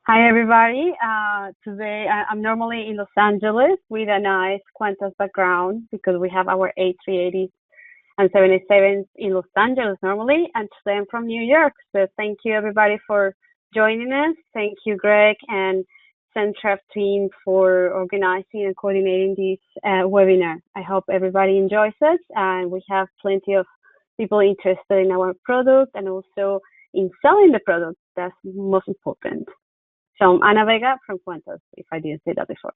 Hi everybody. Today I'm normally in Los Angeles with a nice Qantas background because we have our A380s and 787s in Los Angeles normally, and today I'm from New York. So thank you everybody for joining us. Thank you Greg and Centrav team for organizing and coordinating this webinar. I hope everybody enjoys it, and we have plenty of people interested in our product and also in selling the product. That's most important. So I'm Ana Vega from Qantas, if I didn't say that before.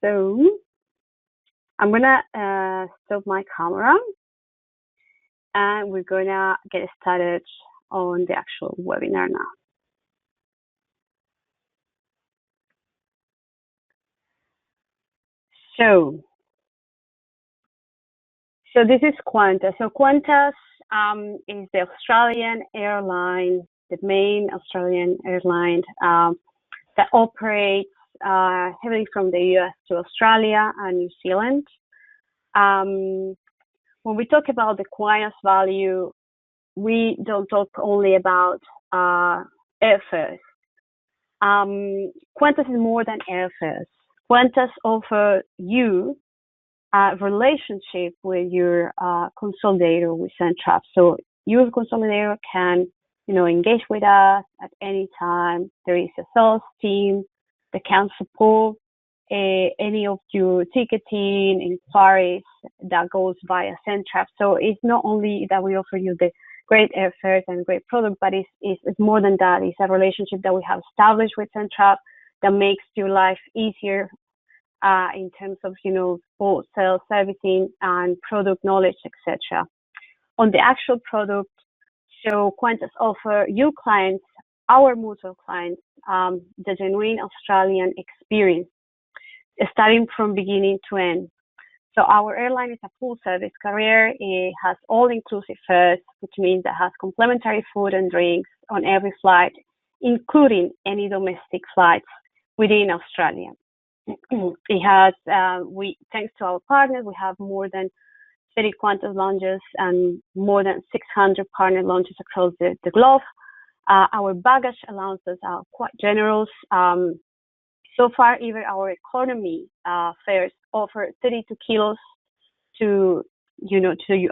So I'm gonna stop my camera and we're gonna get started on the actual webinar now. So this is Qantas. So Qantas is the Australian airline, the main Australian airline that operates heavily from the US to Australia and New Zealand. When we talk about the Qantas value, we don't talk only about airfares. Qantas is more than airfares. Qantas offers you a relationship with your consolidator, with Centrav. So your consolidator can, engage with us at any time. There is a sales team that can support any of your ticketing inquiries that goes via Centrav. So it's not only that we offer you the great airfares and great product, but it's more than that. It's a relationship that we have established with Centrav that makes your life easier in terms of, both sales, servicing, and product knowledge, etc. On the actual product, so Qantas offer you clients, our mutual clients, the genuine Australian experience, starting from beginning to end. So our airline is a full-service carrier. It has all-inclusive fares, which means it has complimentary food and drinks on every flight, including any domestic flights within Australia. It has, thanks to our partners, we have more than 30 Qantas lounges and more than 600 partner lounges across the globe. Our baggage allowances are quite generous. So far, even our economy fares offer 32 kilos to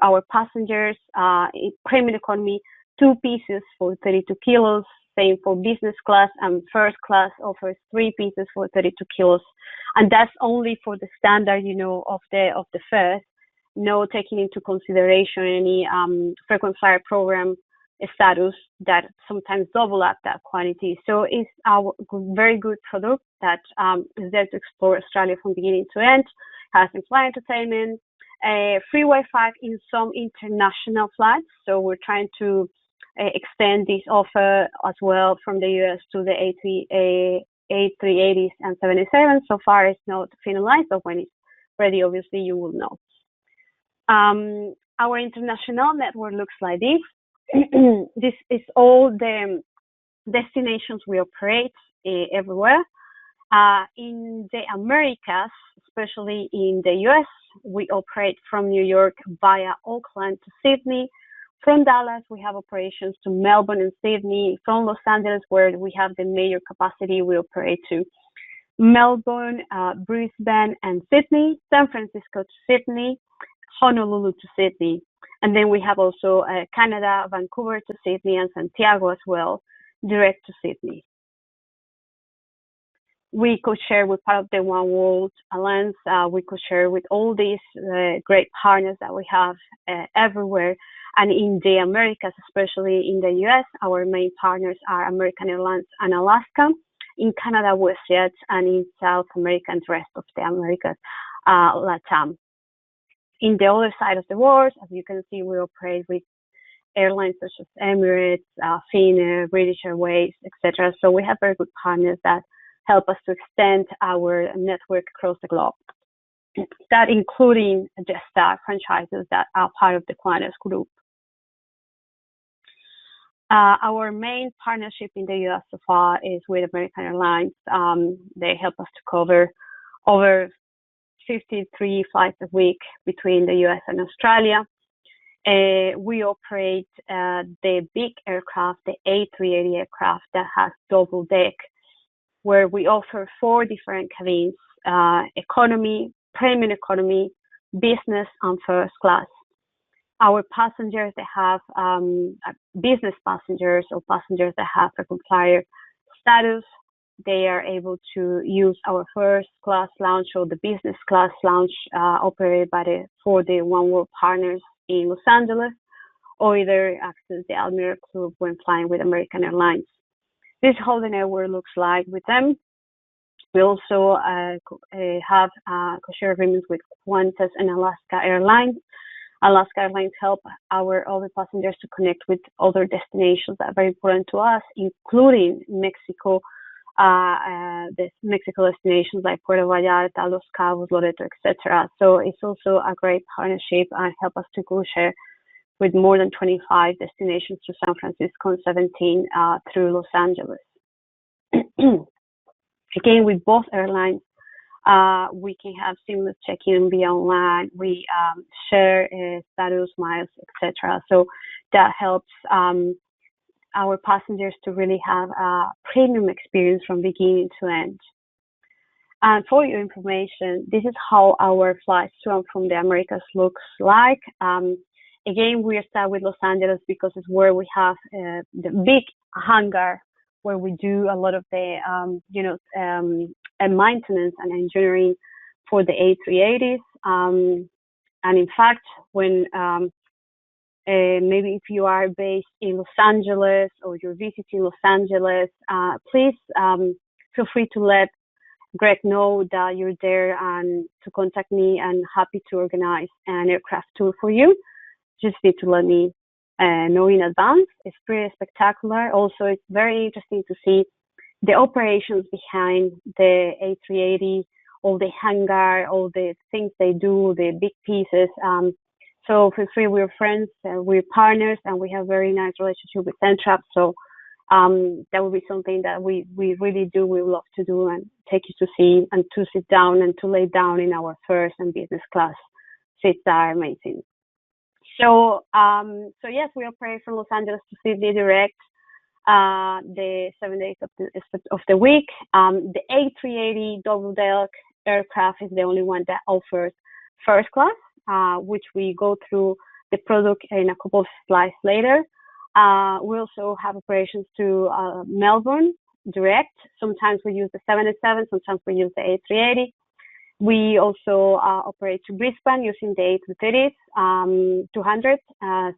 our passengers. Premium economy, 2 pieces for 32 kilos. Same for business class, and first class offers 3 pieces for 32 kilos. And that's only for the standard, of the fares, no taking into consideration any frequent flyer program status that sometimes double up that quantity. So it's our very good product that is there to explore Australia from beginning to end, has in-flight entertainment, free Wi-Fi in some international flights. So we're trying to extend this offer as well from the US to the A380s and 787. So far it's not finalized, but when it's ready, obviously you will know. Our international network looks like this. This is all the destinations we operate everywhere. In the Americas, especially in the US, we operate from New York via Auckland to Sydney. From Dallas, we have operations to Melbourne and Sydney. From Los Angeles, where we have the major capacity, we operate to Melbourne, Brisbane, and Sydney, San Francisco to Sydney, Honolulu to Sydney. And then we have also Canada, Vancouver to Sydney, and Santiago as well, direct to Sydney. We co-share with part of the One World Alliance. We co-share with all these great partners that we have everywhere. And in the Americas, especially in the US, our main partners are American Airlines and Alaska. In Canada, WestJet, and in South America and the rest of the Americas, LATAM. In the other side of the world, as you can see, we operate with airlines such as Emirates, Finnair, British Airways, etc. So we have very good partners that help us to extend our network across the globe. That including Jetstar franchises that are part of the Qantas group. Our main partnership in the US so far is with American Airlines. They help us to cover over 53 flights a week between the US and Australia. We operate the big aircraft, the A380 aircraft that has double deck, where we offer 4 different cabins: economy, premium economy, business, and first class. Our passengers that have business passengers or passengers that have frequent flyer status, they are able to use our first class lounge or the business class lounge operated by for the One World partners in Los Angeles, or either access the Almirante Club when flying with American Airlines. This is how the network looks like with them. We also have co-share agreements with Qantas and Alaska Airlines. Alaska Airlines help our other passengers to connect with other destinations that are very important to us, including Mexico, the Mexico destinations like Puerto Vallarta, Los Cabos, Loreto, etc. So it's also a great partnership and help us to co-share with more than 25 destinations to San Francisco and 17 through Los Angeles. Again, with both airlines, we can have seamless check-in via online. We share status, miles, etc. So that helps our passengers to really have a premium experience from beginning to end. And for your information, this is how our flights to and from the Americas looks like. Again, we start with Los Angeles because it's where we have the big hangar where we do a lot of the, maintenance and engineering for the A380s. And in fact, when maybe if you are based in Los Angeles or you're visiting Los Angeles, please feel free to let Greg know that you're there and to contact me, and happy to organize an aircraft tour for you. Just need to let me know in advance. It's pretty spectacular. Also, it's very interesting to see the operations behind the A380, all the hangar, all the things they do, the big pieces. So feel free, we're friends, we're partners, and we have a very nice relationship with Centrav. So that would be something that we really do, we love to do and take you to see and to sit down and to lay down in our first and business class seats that are amazing. So yes, we operate from Los Angeles to Sydney direct, the 7 days of the week. The A380 double deck aircraft is the only one that offers first class, which we go through the product in a couple of slides later. We also have operations to Melbourne direct. Sometimes we use the 787, sometimes we use the A380. We also operate to Brisbane using the A330s, 200.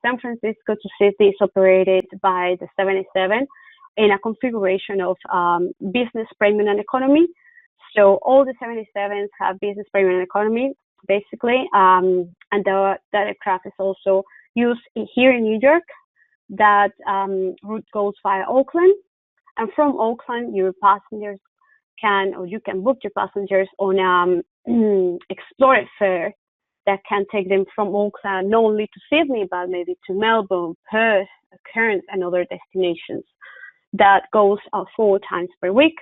San Francisco to Sydney is operated by the 787 in a configuration of business, premium, and economy. So all the 787s have business, premium, and economy, basically. And that aircraft is also used here in New York. That route goes via Oakland. And from Oakland, your passengers you can book your passengers on Explorer fare that can take them from Auckland not only to Sydney, but maybe to Melbourne, Perth, Cairns, and other destinations. That goes 4 times per week.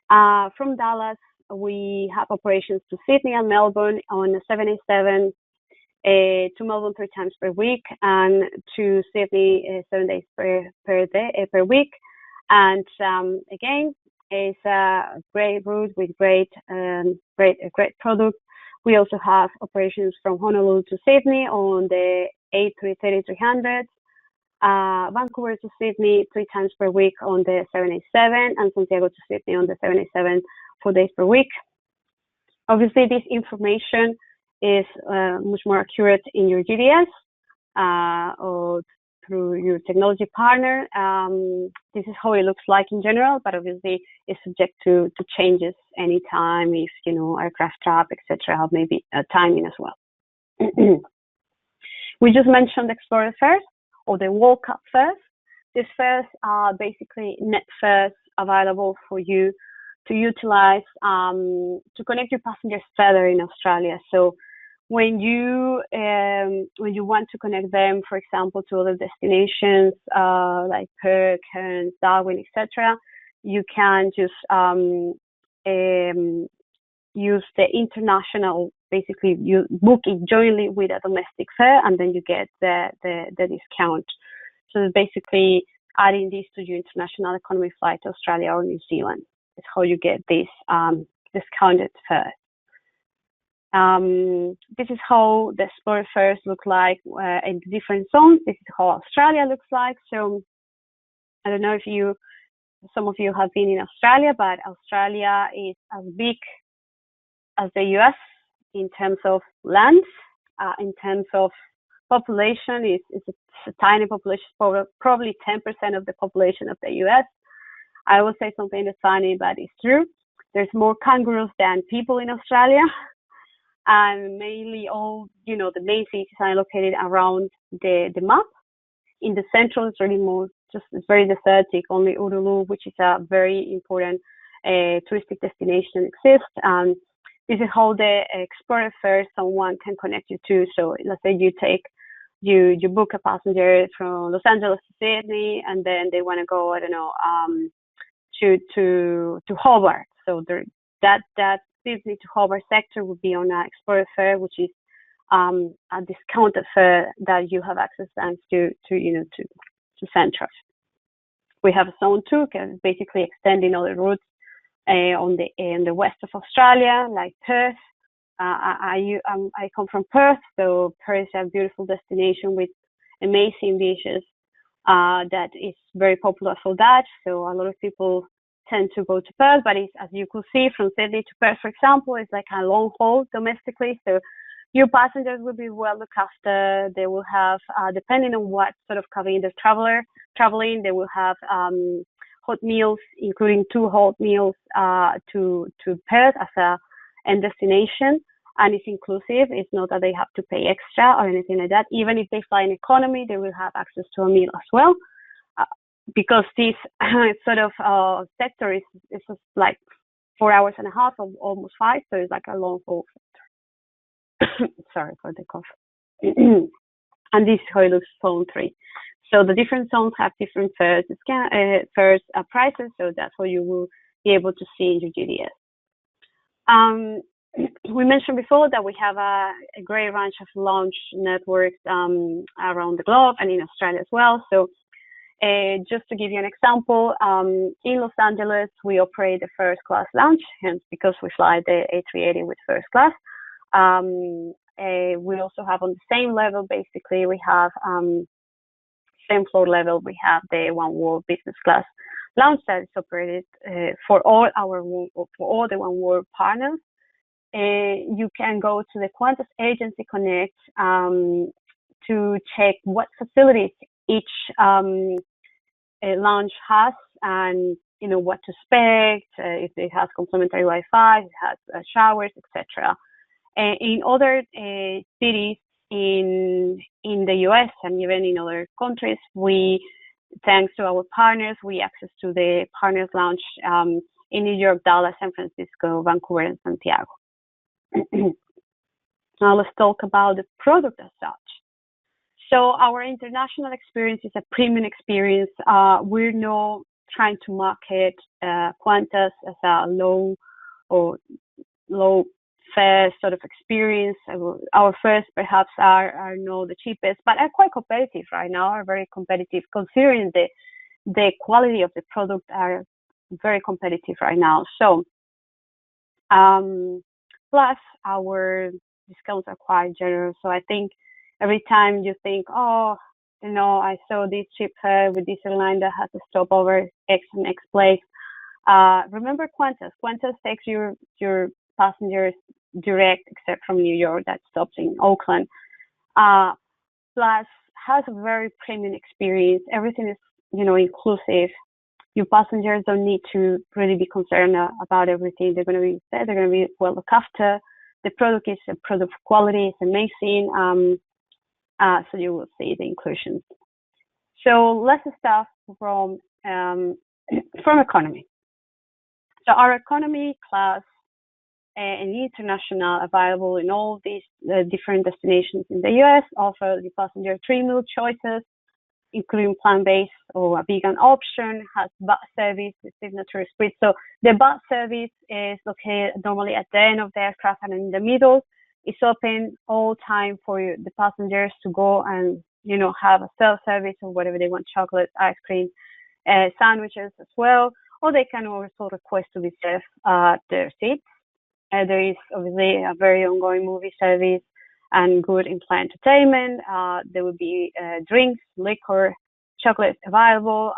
From Dallas, we have operations to Sydney and Melbourne on a 787, to Melbourne 3 times per week, and to Sydney 7 days per week. And again, it's a great route with great product. We also have operations from Honolulu to Sydney on the A330-300, Vancouver to Sydney 3 times per week on the 787, and Santiago to Sydney on the 787 4 days per week. Obviously, this information is much more accurate in your GDS or through your technology partner. This is how it looks like in general, but obviously it's subject to changes anytime if, aircraft trap, etc., maybe timing as well. We just mentioned Explorer fares or the World Cup fares. These fares are basically net fares available for you to utilize to connect your passengers further in Australia. So when you want to connect them, for example, to other destinations like Perth, Cairns, Darwin, etc., you can just use the international. Basically, you book it jointly with a domestic fare, and then you get the discount. So it's basically adding this to your international economy flight to Australia or New Zealand. It's how you get this discounted fare. This is how the Explorer fares look like in the different zones. This is how Australia looks like. So I don't know if some of you have been in Australia, but Australia is as big as the US in terms of land, in terms of population. It's a tiny population, probably 10% of the population of the US. I will say something that's funny, but it's true. There's more kangaroos than people in Australia. And mainly all, the main cities are located around the map. In the central, it's really more, it's very desertic. Only Uluru, which is a very important touristic destination, exists. And this is how the Explorer fares someone can connect you to. So let's say you book a passenger from Los Angeles to Sydney, and then they want to go, I don't know, to Hobart. So that Sydney to Hobart sector would be on an Explorer fare, which is a discounted fare that you have access thanks to Centrav. We have Zone 2, basically extending all the routes on the west of Australia, like Perth. I come from Perth, so Perth is a beautiful destination with amazing beaches that is very popular for that. So a lot of people tend to go to Perth, but as you could see from Sydney to Perth, for example, it's like a long haul domestically. So your passengers will be well looked after. They will have, depending on what sort of cabin they're traveling, they will have hot meals, including 2 hot meals to Perth as a end destination, and it's inclusive. It's not that they have to pay extra or anything like that. Even if they fly in economy, they will have access to a meal as well. Because this sort of sector is just like 4.5 hours or almost 5, so it's like a long haul sector. Sorry for the cough. And this is how it looks, Zone 3. So the different zones have different fares, prices, so that's what you will be able to see in your GDS. We mentioned before that we have a great range of launch networks around the globe and in Australia as well. So just to give you an example, in Los Angeles, we operate the first class lounge, hence because we fly the A380 with first class. We also have on the same level, basically, we have same floor level, we have the One World Business Class lounge that is operated for all the One World partners. You can go to the Qantas Agency Connect to check what facilities each lounge has, and what to expect, if it has complimentary Wi-Fi, it has showers, etc. In other cities in the US and even in other countries, thanks to our partners, we access to the partners lounge in New York, Dallas, San Francisco, Vancouver, and Santiago. Now let's talk about the product as such. So our international experience is a premium experience. We're not trying to market Qantas as a low fare sort of experience. Our fares perhaps are not the cheapest, but are quite competitive right now, are very competitive considering the quality of the product, are very competitive right now. So plus our discounts are quite generous. So I think every time you think, I saw this cheap fare with this airline that has a stopover X and X place, remember Qantas. Qantas takes your passengers direct, except from New York, that stops in Auckland. Plus has a very premium experience. Everything is, inclusive. Your passengers don't need to really be concerned about everything. They're going to be fed. They're going to be well looked after. The product is a product quality. It's amazing. So you will see the inclusions. So let's start from economy. So our economy class and international, available in all these different destinations in the US, offer the passenger 3 meal choices. including plant-based or a vegan option, has bus service with signature split. So the bus service is located normally at the end of the aircraft and in the middle. It's open all time for the passengers to go and, have a self-service or whatever they want, chocolate, ice cream, sandwiches as well, or they can also request to be served their seats. There is obviously a very ongoing movie service and good in-flight entertainment. There will be drinks, liquor, chocolates available.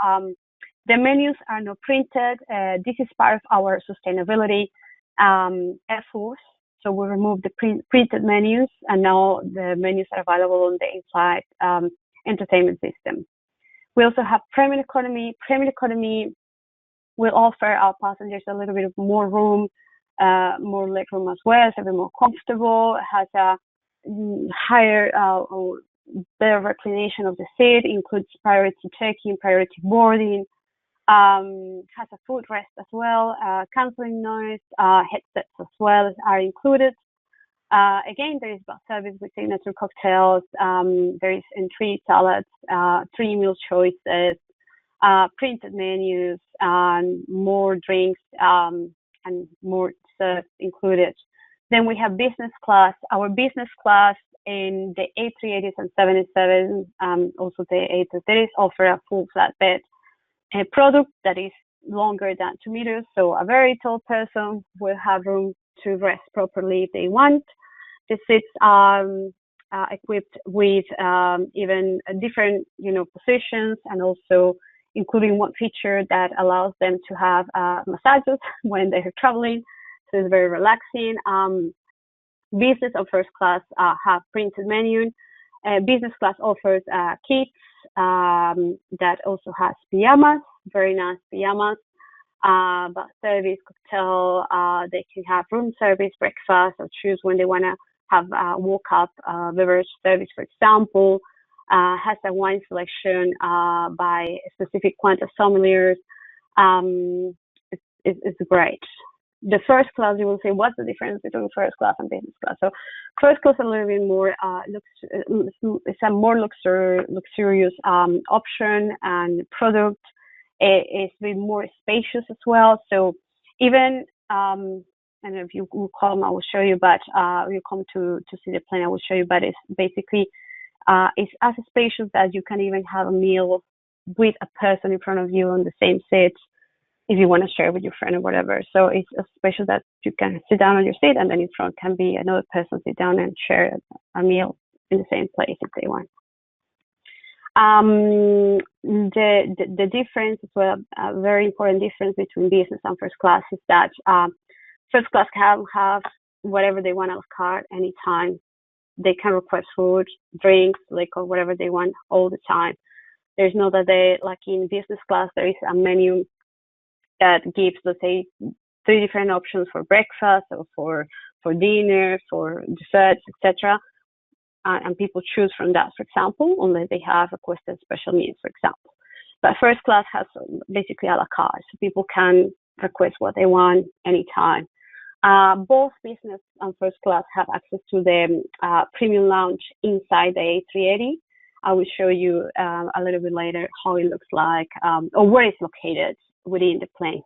The menus are not printed. This is part of our sustainability efforts. So we removed the printed menus, and now the menus are available on the in-flight entertainment system. We also have Premium Economy. Premium Economy will offer our passengers a little bit of more room, more leg room as well, so they're more comfortable. It has a higher or better reclination of the seat, includes priority check-in, priority boarding, has a footrest as well, cancelling noise, headsets as well are included. Again, there is bus service with signature cocktails, there is entree salads, 3 meal choices, printed menus, and more drinks and more desserts included. Then we have business class. Our business class in the A380s and 787s, also the A330s, offer a full flatbed product that is longer than 2 meters. So a very tall person will have room to rest properly if they want. The seats are equipped with even different, positions, and also including one feature that allows them to have massages when they're traveling. So it's very relaxing. Business and first class have printed menu. Business class offers kits that also has pajamas, very nice pajamas, bus service, cocktail. They can have room service, breakfast, or choose when they want to have walk-up beverage service, for example. Has a wine selection by specific Qantas sommeliers. It's great. The first class, you will say, what's the difference between first class and business class? So first class is a little bit more, it's a more luxurious option and product. It's a bit more spacious as well. So even, and if you will come, I will show you, but you come to see the plane, I will show you, but it's basically, it's as spacious that you can even have a meal with a person in front of you on the same seat, if you want to share with your friend or whatever. So it's a special that you can sit down on your seat, and then in front can be another person sit down and share a meal in the same place if they want. The difference as well, a very important difference between business and first class is that first class can have whatever they want a la carte anytime. They can request food, drinks, liquor, whatever they want all the time. There's no that they, like in business class, there is a menu that gives, let's say, 3 different options for breakfast or for dinner, for desserts, etc. And people choose from that, for example, unless they have requested special meals, for example. But first class has basically a la carte, so people can request what they want anytime. Both business and first class have access to the premium lounge inside the A380. I will show you a little bit later how it looks like or where it's located within the plane.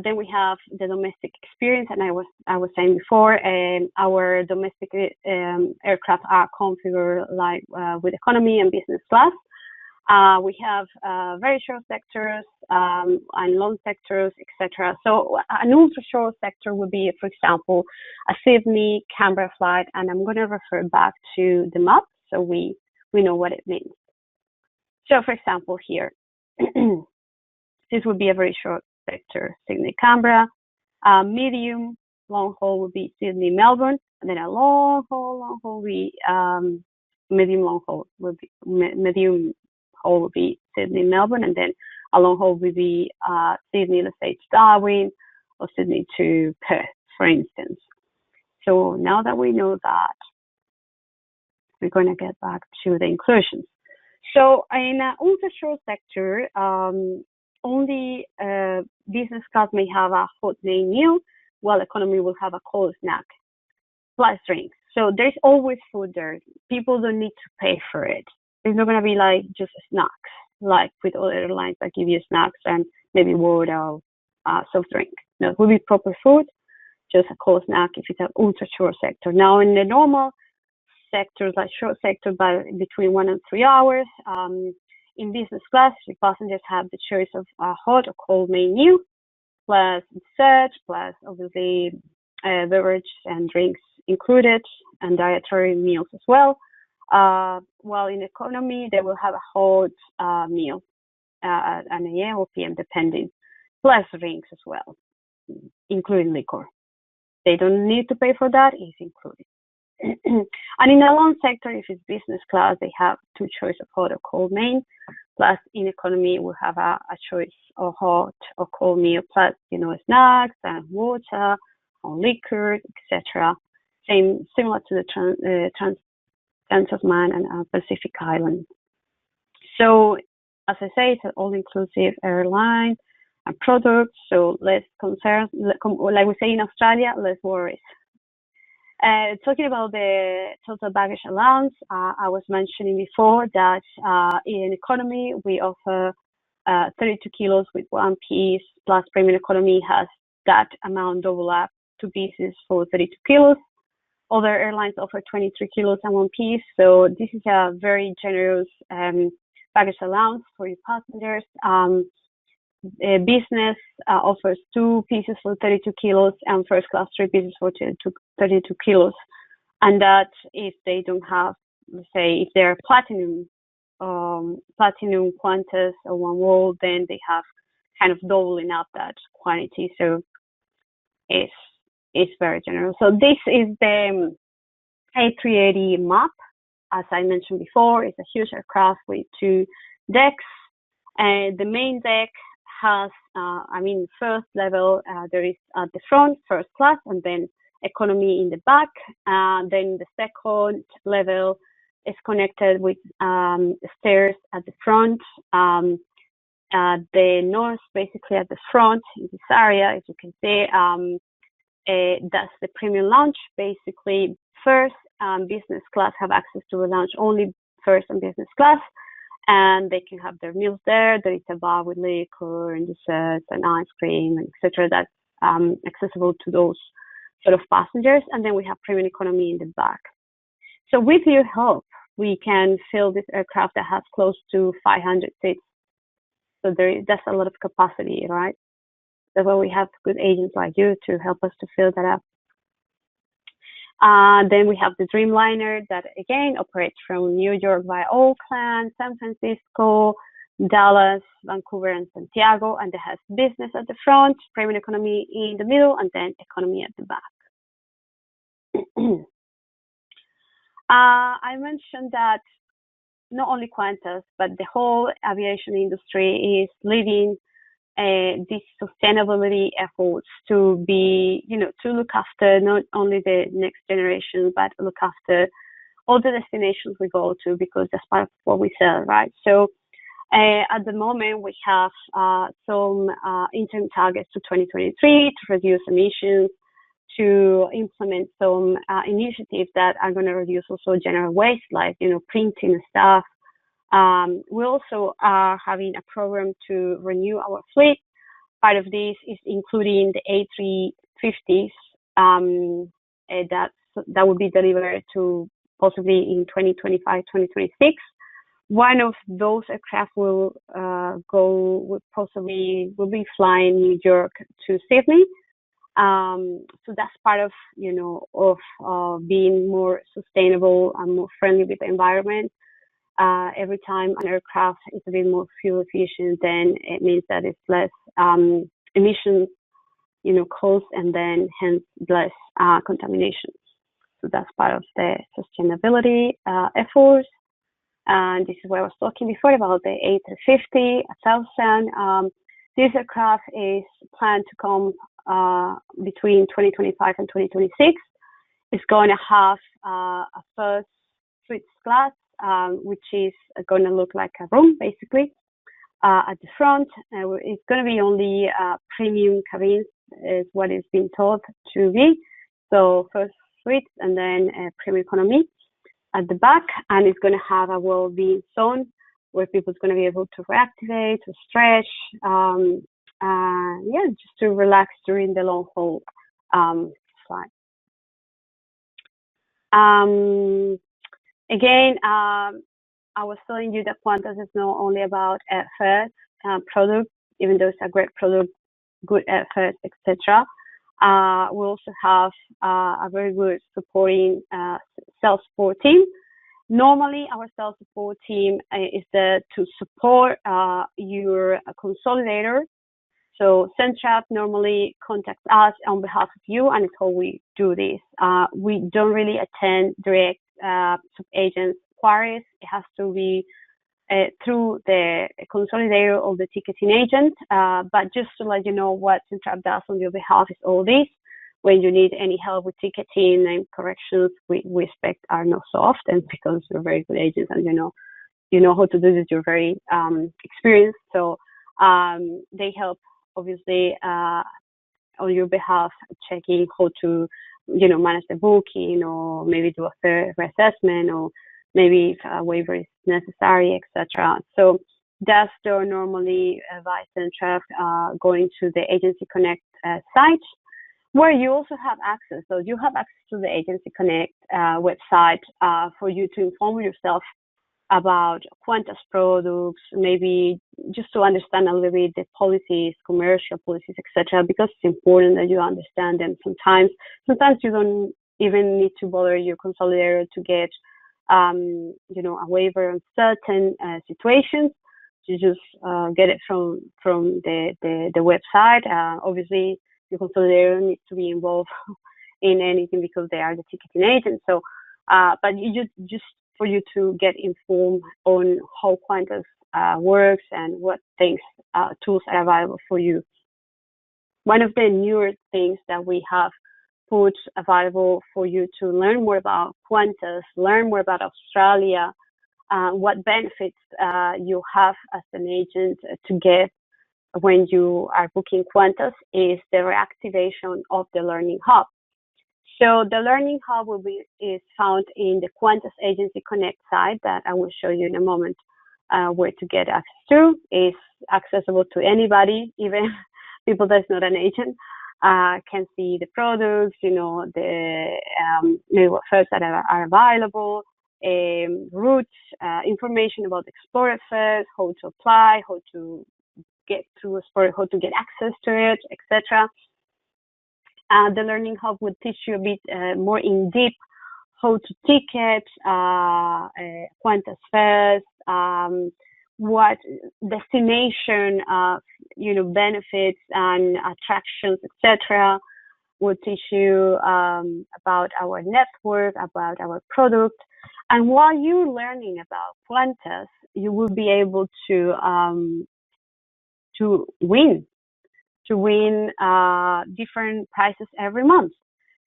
Then we have the domestic experience, and I was saying before, our domestic aircraft are configured like with economy and business class. We have very short sectors and long sectors, etc. So an ultra short sector would be, for example, a Sydney Canberra flight, and I'm going to refer back to the map so we know what it means. So, for example, here, this would be a very short sector, Sydney Canberra. Medium long haul would be Sydney Melbourne, and then a long haul would be medium haul would be Sydney Melbourne, and then a long haul would be Sydney, let's say, to Darwin, or Sydney to Perth, for instance. So now that we know that, we're going to get back to the inclusions. So in an ultra short sector, only business class may have a hot main meal, while economy will have a cold snack plus drinks. So there's always food there. People don't need to pay for it. It's not gonna be like just snacks, like with other airlines that give you snacks and maybe water or soft drink. No, it will be proper food, just a cold snack if it's an ultra short sector. Now in the normal sectors, like short sector by between 1 and 3 hours, in business class, the passengers have the choice of a hot or cold menu, plus dessert, plus obviously beverage and drinks included, and dietary meals as well. While in economy, they will have a hot meal at an AM or PM, depending, plus drinks as well, including liquor. They don't need to pay for that; it's included. And in the lounge sector, if it's business class, they have two choices of hot or cold main. Plus, in economy, we have a choice of hot or cold meal, plus snacks and water or liquor, etc. Similar to the Trans-Tasman and Pacific Island. So, as I say, it's an all-inclusive airline and product. So less concerns, like we say in Australia, less worries. Talking about the total baggage allowance, I was mentioning before that in economy we offer 32 kilos with one piece, plus premium economy has that amount double up, two pieces for 32 kilos. Other airlines offer 23 kilos and one piece, so this is a very generous baggage allowance for your passengers. Business offers two pieces for 32 kilos and first class three pieces for 32 kilos. And that if they don't have, let's say, if they're platinum Qantas or One World, then they have kind of doubling up that quantity. So it's very generous. So this is the A380 map. As I mentioned before, it's a huge aircraft with two decks. And the main deck has, first level, there is at the front, first class, and then economy in the back. Then the second level is connected with stairs at the front. The nose basically at the front in this area, as you can see, that's the premium lounge. Basically, first business class have access to the lounge, only first and business class. And they can have their meals there. There is a bar with liquor and desserts and ice cream, and etc. That's accessible to those sort of passengers. And then we have premium economy in the back. So with your help, we can fill this aircraft that has close to 500 seats. So that's a lot of capacity, right? That's why we have good agents like you to help us to fill that up. Then we have the Dreamliner that again operates from New York via Auckland, San Francisco, Dallas, Vancouver, and Santiago, and it has business at the front, premium economy in the middle, and then economy at the back. I mentioned that not only Qantas, but the whole aviation industry is leading these sustainability efforts to be, to look after not only the next generation, but look after all the destinations we go to, because that's part of what we sell, right? So at the moment, we have some interim targets to 2023 to reduce emissions, to implement some initiatives that are going to reduce also general waste, like, printing stuff. We also are having a program to renew our fleet. Part of this is including the A350s that will be delivered to possibly in 2025, 2026. One of those aircraft will be flying New York to Sydney. So that's part of being more sustainable and more friendly with the environment. Every time an aircraft is a bit more fuel efficient, then it means that it's less emissions, cost, and then hence less contamination. So that's part of the sustainability efforts. And this is what I was talking before about the A350, 1000. This aircraft is planned to come between 2025 and 2026. It's going to have a first suite class, which is going to look like a room, basically, at the front. It's going to be only premium cabins, is what is being told to be. So first suite and then premium economy. at the back, and it's going to have a well-being zone where people's going to be able to reactivate, to stretch, yeah, just to relax during the long haul flight. Again, I was telling you that Qantas is not only about airfares product, even though it's a great product, good airfares, etc. We also have a very good supporting sales support team. Normally, our sales support team is there to support your consolidator. So Centrav normally contacts us on behalf of you, and it's how we do this. We don't really attend direct sub-agent queries. It has to be through the consolidator or the ticketing agent. But just to let you know what Centrav does on your behalf is all this. When you need any help with ticketing and corrections, we expect are not so often because you're very good agents and you know how to do this. You're very experienced, so they help obviously on your behalf, checking how to manage the booking, or maybe do a fair reassessment, or maybe if a waiver is necessary, etc. So that's done normally by Centrav going to the Agency Connect site, where you also have access. So you have access to the Agency Connect website for you to inform yourself about Qantas products, maybe just to understand a little bit the policies, commercial policies, etc. Because it's important that you understand them. Sometimes you don't even need to bother your consolidator to get a waiver on certain situations. You just get it from the website. Obviously, your consolidator needs to be involved in anything because they are the ticketing agent. So, but you just for you to get informed on how Qantas works and what things, tools are available for you. One of the newer things that we have put available for you to learn more about Qantas, learn more about Australia, what benefits you have as an agent to get when you are booking Qantas is the reactivation of the Learning Hub. So the Learning Hub is found in the Qantas Agency Connect site that I will show you in a moment where to get access to. It's accessible to anybody, even people that's not an agent, can see the products, maybe what fares that are available, routes, information about Explorer fares, how to apply, how to get through Explorer, how to get access to it, etc. The Learning Hub would teach you a bit more in deep how to ticket Qantas fares, what destination, benefits and attractions, etc. Will teach you about our network, about our product, and while you're learning about Qantas, you will be able to win different prizes every month.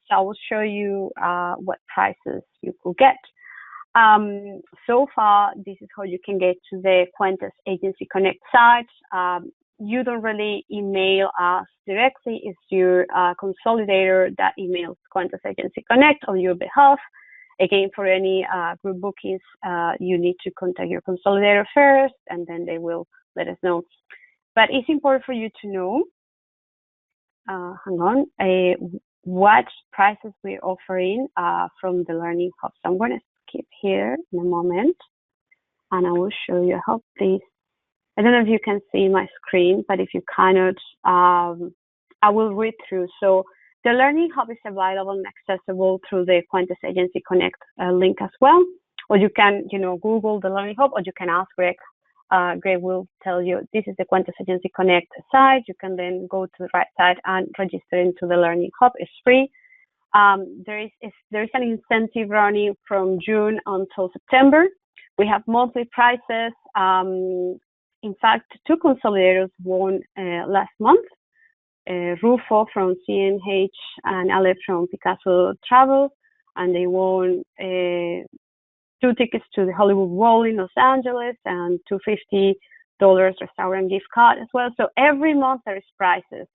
So I will show you what prizes you could get. So far, this is how you can get to the Qantas Agency Connect site. You don't really email us directly. It's your consolidator that emails Qantas Agency Connect on your behalf. Again, for any group bookings, you need to contact your consolidator first, and then they will let us know. But it's important for you to know, what prices we're offering from the Learning Hub. So I'm going to skip here in a moment, and I will show you how this. I don't know if you can see my screen, but if you cannot, I will read through. So the Learning Hub is available and accessible through the Qantas Agency Connect link as well. Or you can, Google the Learning Hub, or you can ask Greg. Greg will tell you this is the Qantas Agency Connect site. You can then go to the right side and register into the Learning Hub. It's free. There is an incentive running from June until September. We have monthly prices. In fact, two consolidators won last month. Rufo from CNH and Ale from Picasso Travel, and they won 2 tickets to the Hollywood Bowl in Los Angeles and $250 restaurant gift card as well. So every month there is prizes.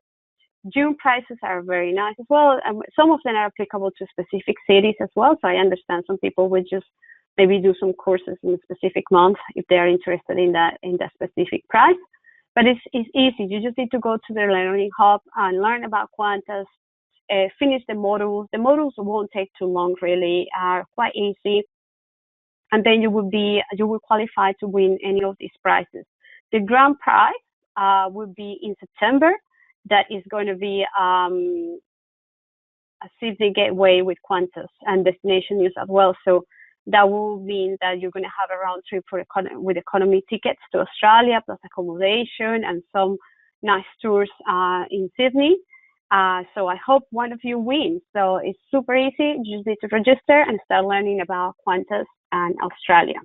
June prices are very nice as well. And some of them are applicable to specific cities as well. So I understand some people would just maybe do some courses in a specific month if they are interested in that specific price. But it's easy. You just need to go to the Learning Hub and learn about Qantas, finish the modules. The modules won't take too long, really, are quite easy. And then you will qualify to win any of these prizes. The grand prize will be in September. That is going to be a Sydney gateway with Qantas and destination New South Wales. So that will mean that you're going to have a round trip with economy tickets to Australia, plus accommodation and some nice tours in Sydney. So I hope one of you wins. So it's super easy. You just need to register and start learning about Qantas and Australia.